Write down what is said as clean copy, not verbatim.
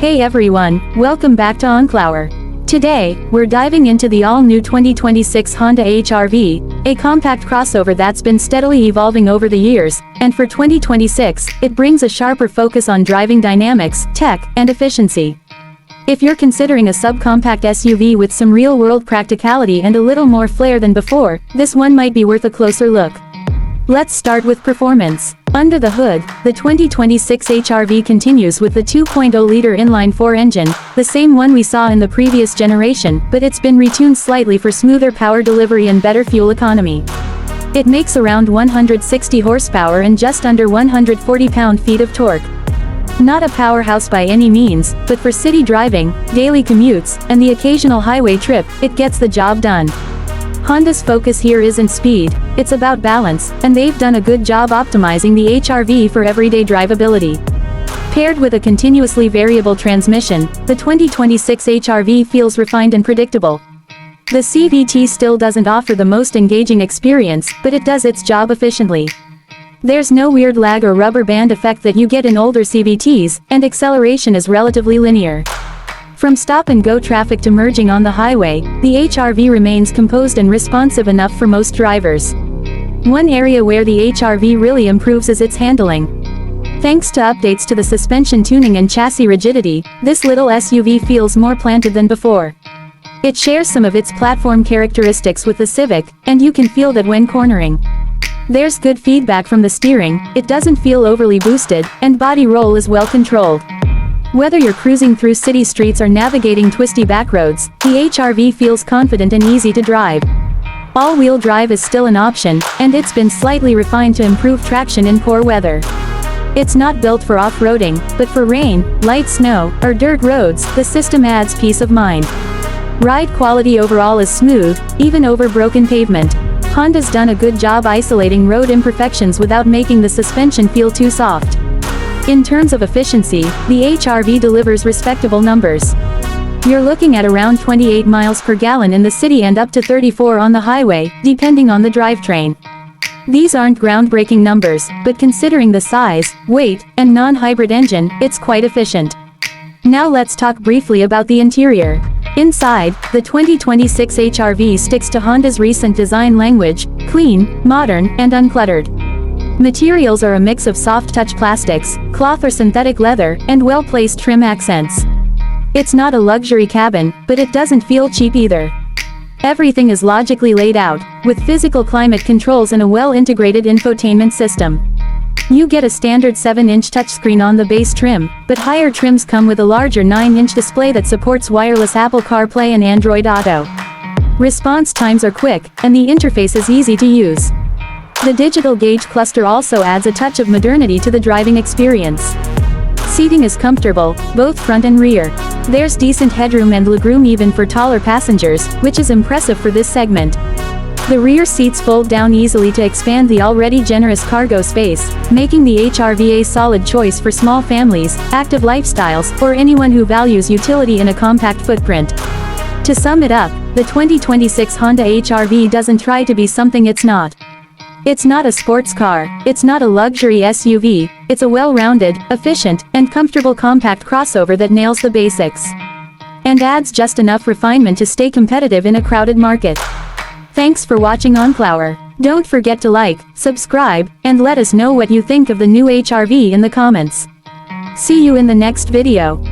Hey everyone, welcome back to OnClower. Today, we're diving into the all-new 2026 Honda HR-V, a compact crossover that's been steadily evolving over the years, and for 2026, it brings a sharper focus on driving dynamics, tech, and efficiency. If you're considering a subcompact SUV with some real-world practicality and a little more flair than before, this one might be worth a closer look. Let's start with performance. Under the hood, the 2026 HR-V continues with the 2.0-liter inline-4 engine, the same one we saw in the previous generation, but it's been retuned slightly for smoother power delivery and better fuel economy. It makes around 160 horsepower and just under 140 pound-feet of torque. Not a powerhouse by any means, but for city driving, daily commutes, and the occasional highway trip, it gets the job done. Honda's focus here isn't speed, it's about balance, and they've done a good job optimizing the HR-V for everyday drivability. Paired with a continuously variable transmission, the 2026 HR-V feels refined and predictable. The CVT still doesn't offer the most engaging experience, but it does its job efficiently. There's no weird lag or rubber band effect that you get in older CVTs, and acceleration is relatively linear. From stop-and-go traffic to merging on the highway, the HR-V remains composed and responsive enough for most drivers. One area where the HR-V really improves is its handling. Thanks to updates to the suspension tuning and chassis rigidity, this little SUV feels more planted than before. It shares some of its platform characteristics with the Civic, and you can feel that when cornering. There's good feedback from the steering, it doesn't feel overly boosted, and body roll is well controlled. Whether you're cruising through city streets or navigating twisty backroads, the HR-V feels confident and easy to drive. All-wheel drive is still an option, and it's been slightly refined to improve traction in poor weather. It's not built for off-roading, but for rain, light snow, or dirt roads, the system adds peace of mind. Ride quality overall is smooth, even over broken pavement. Honda's done a good job isolating road imperfections without making the suspension feel too soft. In terms of efficiency, the HR-V delivers respectable numbers. You're looking at around 28 miles per gallon in the city and up to 34 on the highway, depending on the drivetrain. These aren't groundbreaking numbers, but considering the size, weight, and non-hybrid engine, it's quite efficient. Now let's talk briefly about the interior. Inside, the 2026 HR-V sticks to Honda's recent design language: clean, modern, and uncluttered. Materials are a mix of soft-touch plastics, cloth or synthetic leather, and well-placed trim accents. It's not a luxury cabin, but it doesn't feel cheap either. Everything is logically laid out, with physical climate controls and a well-integrated infotainment system. You get a standard 7-inch touchscreen on the base trim, but higher trims come with a larger 9-inch display that supports wireless Apple CarPlay and Android Auto. Response times are quick, and the interface is easy to use. The digital gauge cluster also adds a touch of modernity to the driving experience. Seating is comfortable, both front and rear. There's decent headroom and legroom even for taller passengers, which is impressive for this segment. The rear seats fold down easily to expand the already generous cargo space, making the HR-V a solid choice for small families, active lifestyles, or anyone who values utility in a compact footprint. To sum it up, the 2026 Honda HR-V doesn't try to be something it's not. It's not a sports car, it's not a luxury SUV, it's a well-rounded, efficient, and comfortable compact crossover that nails the basics. And adds just enough refinement to stay competitive in a crowded market. Thanks for watching OnClower. Don't forget to like, subscribe, and let us know what you think of the new HR-V in the comments. See you in the next video.